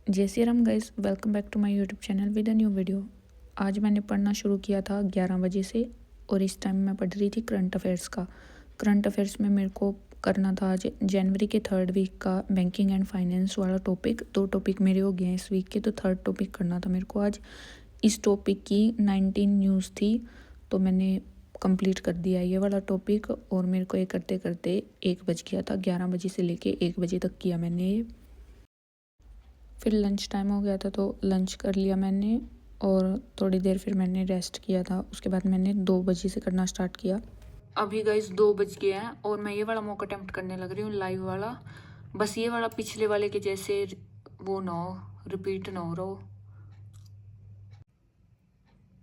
जय Shri Ram guys, welcome back to my YouTube channel with a new video. आज मैंने पढ़ना शुरू किया था 11 बजे से और इस टाइम मैं पढ़ रही थी करंट अफेयर्स का। करंट अफेयर्स में मेरे को करना था आज जनवरी के 3rd वीक का बैंकिंग एंड फाइनेंस वाला टॉपिक। 2 टॉपिक मेरे हो गए हैं इस वीक के, तो 3rd टॉपिक करना था मेरे को आज। इस टॉपिक की 19 न्यूज़ थी तो मैंने कंप्लीट कर दिया ये वाला टॉपिक और मेरे को ये करते करते 1 बज गया था। 11 बजे से लेके 1 बजे तक किया मैंने ये। फिर लंच टाइम हो गया था तो लंच कर लिया मैंने और थोड़ी देर फिर मैंने रेस्ट किया था। उसके बाद मैंने 2 बजे से करना स्टार्ट किया। अभी गाइस 2 बज गए हैं और मैं ये वाला मॉक अटेम्प्ट करने लग रही हूँ, लाइव वाला। बस ये वाला पिछले वाले के जैसे वो ना हो, रिपीट ना हो रहा।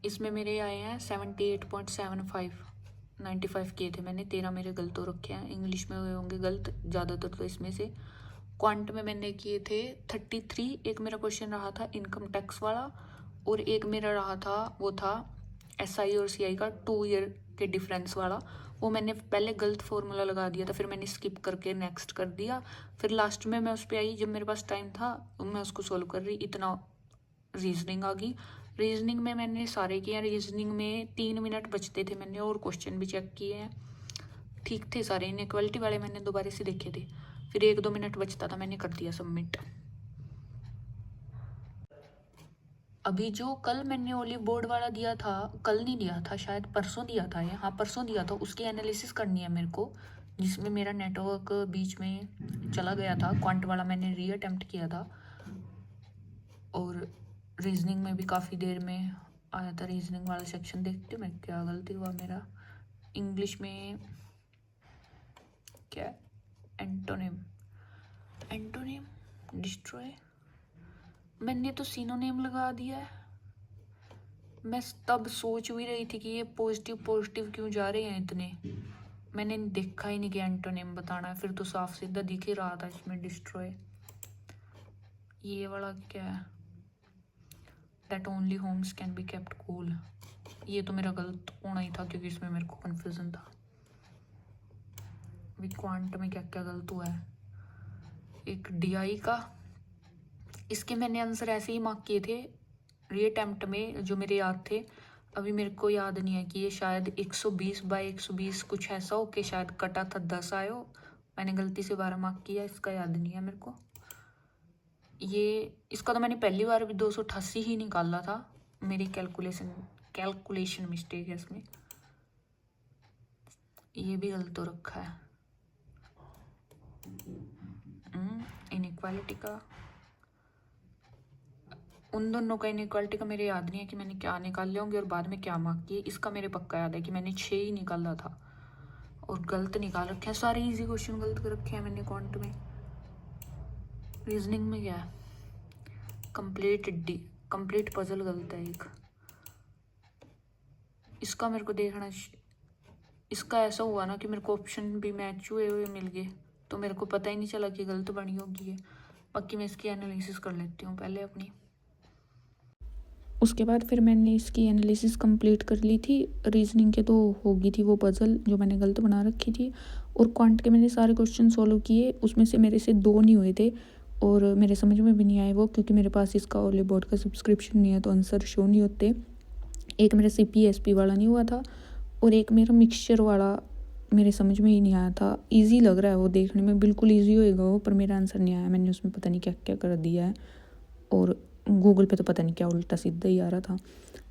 इसमें मेरे आए हैं 78.75, 95 किए थे मैंने। 13 मेरे गलत हो रखे हैं, इंग्लिश में हुए होंगे गलत ज़्यादातर तो इसमें से। क्वांट में मैंने किए थे 33। एक मेरा क्वेश्चन रहा था इनकम टैक्स वाला और एक मेरा रहा था वो था SI और CI का 2 ईयर के डिफरेंस वाला। वो मैंने पहले गलत फॉर्मूला लगा दिया था, फिर मैंने स्किप करके नेक्स्ट कर दिया। फिर लास्ट में मैं उस पर आई जब मेरे पास टाइम था, मैं उसको सोल्व कर रही, इतना रीजनिंग आ गई। रीजनिंग में मैंने सारे किए हैं। रीजनिंग में 3 मिनट बचते थे मैंने और क्वेश्चन भी चेक किए हैं, ठीक थे सारे। इनइक्वालिटी वाले मैंने दोबारा से देखे थे, फिर 1-2 मिनट बचता था, मैंने कर दिया सबमिट। अभी जो कल मैंने ओली बोर्ड वाला दिया था, कल नहीं दिया था शायद, परसों दिया था ये, हाँ परसों दिया था, उसकी एनालिसिस करनी है मेरे को, जिसमें मेरा नेटवर्क बीच में चला गया था। क्वांट वाला मैंने री अटेम्प्ट किया था और रीजनिंग में भी काफ़ी देर में आया था। रीजनिंग वाला सेक्शन देखते मैं क्या गलती हुआ मेरा। इंग्लिश में क्या, एंटोनिम, एंटोनिम डिस्ट्रॉय, मैंने तो सिनोनिम लगा दिया है। मैं तब सोच भी रही थी कि ये पॉजिटिव पॉजिटिव क्यों जा रहे हैं इतने, मैंने देखा ही नहीं कि एंटोनिम बताना है, फिर तो साफ सीधा दिख ही रहा था इसमें डिस्ट्रॉय। ये वाला क्या है, that only homes can be kept cool, ये तो मेरा गलत होना ही था क्योंकि इसमें मेरे को कन्फ्यूजन था। अभी क्वांट में क्या क्या गलत हुआ है, एक DI का, इसके मैंने आंसर ऐसे ही मार्क किए थे री अटेम्प्ट में जो मेरे याद थे। अभी मेरे को याद नहीं है कि ये शायद 120/120 कुछ ऐसा हो के शायद कटा था, 10 आयो, मैंने गलती से 12 मार्क किया, इसका याद नहीं है मेरे को। ये इसका तो मैंने पहली बार भी 288 ही निकाला था, मेरी कैलकुलेशन मिस्टेक है इसमें। ये भी गलत हो रखा है। इनइक्वालिटी का, उन दोनों का इनइक्वालिटी का मेरे याद नहीं है कि मैंने क्या निकाल लिया होंगे और बाद में क्या मार्क किए। इसका मेरे पक्का याद है कि मैंने 6 ही निकाला था और गलत निकाल रखे हैं सारे। इजी क्वेश्चन गलत कर रखे हैं मैंने क्वांट में। रीजनिंग में क्या है, कंप्लीट पजल गलत है एक, इसका मेरे को देखना। इसका ऐसा हुआ ना कि मेरे को ऑप्शन भी मैच हुए मिल गए, तो मेरे को पता ही नहीं चला कि गलत बनी होगी ये। बाकी मैं इसकी एनालिसिस कर लेती हूँ पहले अपनी। उसके बाद फिर मैंने इसकी एनालिसिस कंप्लीट कर ली थी। रीजनिंग के तो होगी थी वो पजल जो मैंने गलत बना रखी थी, और क्वांट के मैंने सारे क्वेश्चन सॉल्व किए। उसमें से मेरे से 2 नहीं हुए थे और मेरे समझ में भी नहीं आए वो, क्योंकि मेरे पास इसका ओली बोर्ड का सब्सक्रिप्शन नहीं है तो आंसर शो नहीं होते। एक मेरा CPSP वाला नहीं हुआ था और एक मेरा मिक्सचर वाला मेरे समझ में ही नहीं आया था। ईजी लग रहा है वो देखने में, बिल्कुल ईजी होएगा वो, पर मेरा आंसर नहीं आया। मैंने उसमें पता नहीं क्या क्या कर दिया है और गूगल पे तो पता नहीं क्या उल्टा सीधा ही आ रहा था।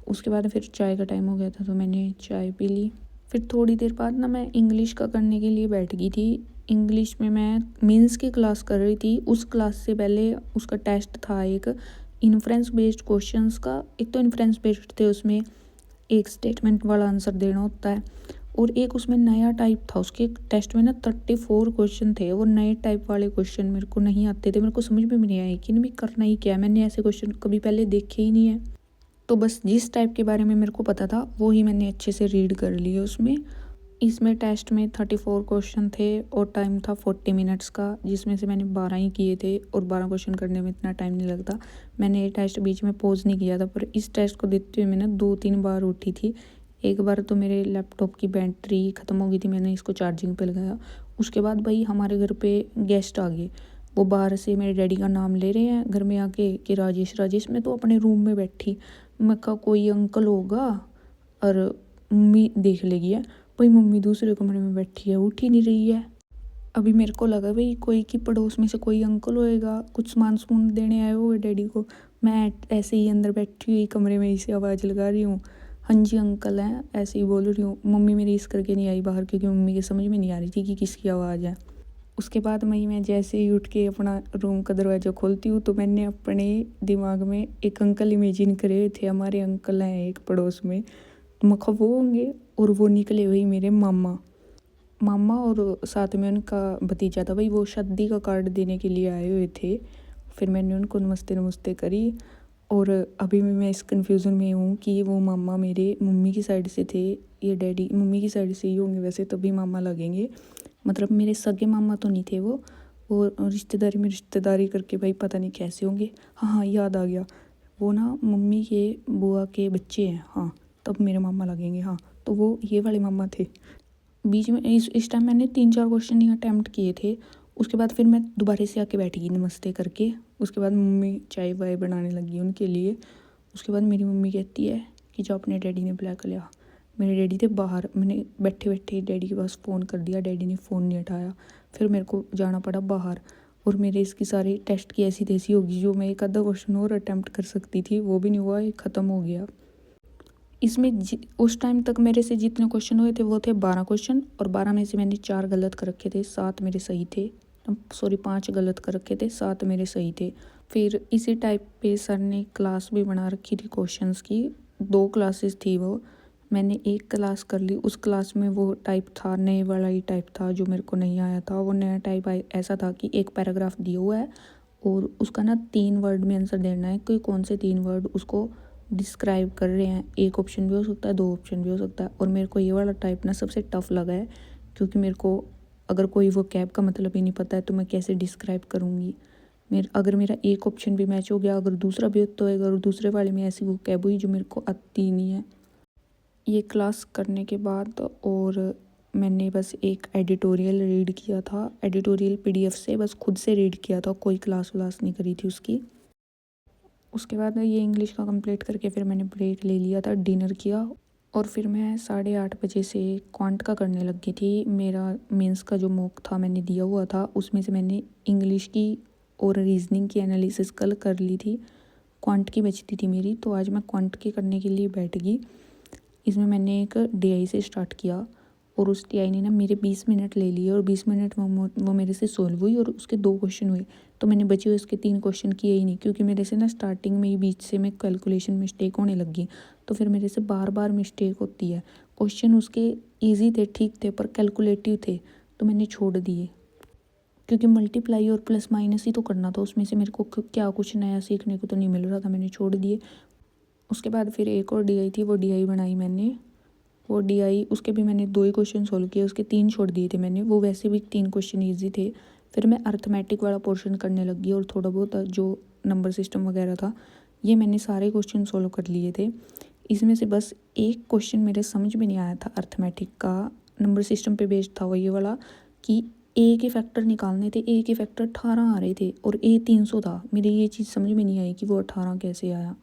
उसके बाद फिर चाय का टाइम हो गया था तो मैंने चाय पी ली। फिर थोड़ी देर बाद ना मैं इंग्लिश का करने के लिए बैठ गई थी। इंग्लिश में मैं मीन्स की क्लास कर रही थी। उस क्लास से पहले उसका टेस्ट था एक इन्फ्रेंस बेस्ड क्वेश्चंस का। एक तो इन्फ्रेंस बेस्ड थे, उसमें एक स्टेटमेंट वाला आंसर देना होता है, और एक उसमें नया टाइप था। उसके टेस्ट में ना 34 क्वेश्चन थे, वो नए टाइप वाले क्वेश्चन मेरे को नहीं आते थे। मेरे को समझ में भी नहीं आया कि नहीं करना ही क्या है, मैंने ऐसे क्वेश्चन कभी पहले देखे ही नहीं है। तो बस जिस टाइप के बारे में मेरे को पता था वो ही मैंने अच्छे से रीड कर लिए उसमें। इसमें टेस्ट में 34 क्वेश्चन थे और टाइम था 40 मिनट्स का, जिसमें से मैंने 12 ही किए थे और 12 क्वेश्चन करने में इतना टाइम नहीं लगता। मैंने ये टेस्ट बीच में पॉज नहीं किया था, पर इस टेस्ट को देते हुए मैंने 2-3 बार उठी थी। एक बार तो मेरे लैपटॉप की बैटरी ख़त्म हो गई थी, मैंने इसको चार्जिंग पे लगाया। उसके बाद भाई हमारे घर पे गेस्ट आ गए, वो बाहर से मेरे डैडी का नाम ले रहे हैं घर में आके कि राजेश राजेश। मैं तो अपने रूम में बैठी, मैं कहा कोई अंकल होगा और मम्मी देख लेगी है। भाई मम्मी दूसरे कमरे में बैठी है, उठ ही नहीं रही है। अभी मेरे को लगा भाई कोई की पड़ोस में से कोई अंकल होएगा, कुछ सामान सुमान देने आए हुए डैडी को। मैं ऐसे ही अंदर बैठी हुई कमरे में इसे आवाज़ लगा रही हूँ, हाँ जी अंकल हैं, ऐसे ही बोल रही हूँ। मम्मी मेरी इस करके नहीं आई बाहर, क्योंकि मम्मी के समझ में नहीं आ रही थी कि किसकी आवाज़ है। उसके बाद मैं जैसे ही उठ के अपना रूम का दरवाज़ा खोलती हूँ तो मैंने अपने दिमाग में एक अंकल इमेजिन करे थे। हमारे अंकल हैं एक पड़ोस में, मखा वो होंगे, और वो निकले वही मेरे मामा मामा और साथ में उनका भतीजा था। भाई वो शादी का कार्ड देने के लिए आए हुए थे। फिर मैंने उनको नमस्ते नमस्ते करी। और अभी भी मैं इस कन्फ्यूज़न में हूँ कि वो मामा मेरे मम्मी की साइड से थे या डैडी मम्मी की साइड से ही होंगे वैसे, तभी मामा लगेंगे। मतलब मेरे सगे मामा तो नहीं थे वो रिश्तेदारी में रिश्तेदारी करके भाई पता नहीं कैसे होंगे। हाँ हाँ याद आ गया, वो ना मम्मी के बुआ के बच्चे हैं, हाँ तब मेरे मामा लगेंगे। हाँ तो वो ये वाले मामा थे। बीच में इस टाइम मैंने 3-4 क्वेश्चन ही अटैम्प्ट किए थे। उसके बाद फिर मैं दोबारा से आके बैठ गई नमस्ते करके। उसके बाद मम्मी चाय वाय बनाने लगी उनके लिए। उसके बाद मेरी मम्मी कहती है कि जो अपने डैडी ने बुला कर लिया। मेरे डैडी थे बाहर, मैंने बैठे बैठे डैडी के पास फ़ोन कर दिया, डैडी ने फ़ोन नहीं उठाया। फिर मेरे को जाना पड़ा बाहर, और मेरे इसकी सारी टेस्ट की ऐसी तैसी होगी। जो मैं एक आधा क्वेश्चन और अटैम्प्ट कर सकती थी वो भी नहीं हुआ, ये ख़त्म हो गया। इसमें उस टाइम तक मेरे से जितने क्वेश्चन हुए थे वो थे 12 क्वेश्चन, और 12 में से मैंने 4 गलत कर रखे थे, 7 मेरे सही थे। सॉरी 5 गलत कर रखे थे, 7 मेरे सही थे। फिर इसी टाइप पे सर ने क्लास भी बना रखी थी क्वेश्चंस की। 2 क्लासेस थी वो, मैंने एक क्लास कर ली। उस क्लास में वो टाइप था, नए वाला ही टाइप था जो मेरे को नहीं आया था। वो नया टाइप ऐसा था कि एक पैराग्राफ दिया हुआ है और उसका ना 3 वर्ड में आंसर देना है कि कौन से 3 वर्ड उसको डिस्क्राइब कर रहे हैं। एक ऑप्शन भी हो सकता है, 2 ऑप्शन भी हो सकता है। और मेरे को ये वाला टाइप ना सबसे टफ लगा है, क्योंकि मेरे को अगर कोई वो कैब का मतलब ही नहीं पता है तो मैं कैसे डिस्क्राइब करूँगी। अगर मेरा एक ऑप्शन भी मैच हो गया, अगर दूसरा भी तो होएगा, और दूसरे वाले में ऐसी वो कैब हुई जो मेरे को आती ही नहीं है। ये क्लास करने के बाद और मैंने बस एक एडिटोरियल रीड किया था, एडिटोरियल पीडीएफ से बस खुद से रीड किया था, कोई क्लास व्लास नहीं करी थी उसकी। उसके बाद ये इंग्लिश का कंप्लीट करके फिर मैंने ब्रेक ले लिया था, डिनर किया, और फिर मैं 8:30 बजे से क्वांट का करने लग गई थी। मेरा मेंस का जो मॉक था मैंने दिया हुआ था, उसमें से मैंने इंग्लिश की और रीजनिंग की एनालिसिस कल कर ली थी। क्वांट की बचती थी मेरी, तो आज मैं क्वांट की करने के लिए बैठ गई। इसमें मैंने एक डीआई से स्टार्ट किया, और उस डीआई ने ना मेरे 20 मिनट ले लिए, और 20 मिनट वो मेरे से सोल्व हुई, और उसके 2 क्वेश्चन हुए। तो मैंने बचे हुए उसके 3 क्वेश्चन किए ही नहीं, क्योंकि मेरे से ना स्टार्टिंग में ही बीच से मैं कैलकुलेशन मिस्टेक होने लगी। तो फिर मेरे से बार बार मिस्टेक होती है। क्वेश्चन उसके ईजी थे, ठीक थे, पर कैलकुलेटिव थे, तो मैंने छोड़ दिए। क्योंकि मल्टीप्लाई और प्लस माइनस ही तो करना था, उसमें से मेरे को क्या कुछ नया सीखने को तो नहीं मिल रहा था, मैंने छोड़ दिए। उसके बाद फिर एक और डीआई थी, वो डीआई बनाई मैंने। वो डीआई उसके भी मैंने 2 ही क्वेश्चन सोल्व किए, उसके 3 छोड़ दिए थे मैंने, वो वैसे भी 3 क्वेश्चन ईजी थे। फिर मैं अर्थमेटिक वाला पोर्शन करने लगी, और थोड़ा बहुत जो नंबर सिस्टम वगैरह था ये मैंने सारे क्वेश्चन सोल्व कर लिए थे। इसमें से बस एक क्वेश्चन मेरे समझ में नहीं आया था अर्थमेटिक का, नंबर सिस्टम पे बेस्ड था वो ये वाला, कि ए के फैक्टर निकालने थे। ए के फैक्टर 18 आ रहे थे और ए 300 था। मेरी ये चीज़ समझ में नहीं आई कि वो 18 कैसे आया।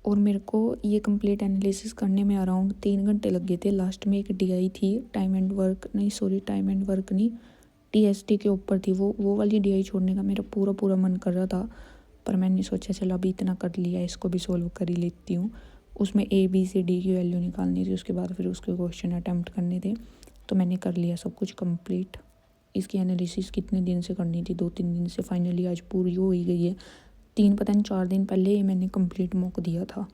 और मेरे को ये कंप्लीट एनालिसिस करने में अराउंड 3 घंटे लग गए थे। लास्ट में एक डीआई थी, टाइम एंड वर्क नहीं, टीएसटी के ऊपर थी। वो वाली डीआई छोड़ने का मेरा पूरा मन कर रहा था, पर मैंने सोचा चलो अभी इतना कर लिया, इसको भी सोल्व कर ही लेती हूँ। उसमें ए बी सी डी की वैल्यू निकालनी थी, उसके बाद फिर उसके क्वेश्चन अटैम्प्ट करने थे, तो मैंने कर लिया सब कुछ कंप्लीट। इसकी एनालिसिस कितने दिन से करनी थी, 2-3 दिन से, फाइनली आज पूरी हो ही गई है। 3 पता नहीं 4 दिन पहले मैंने कंप्लीट मॉक दिया था।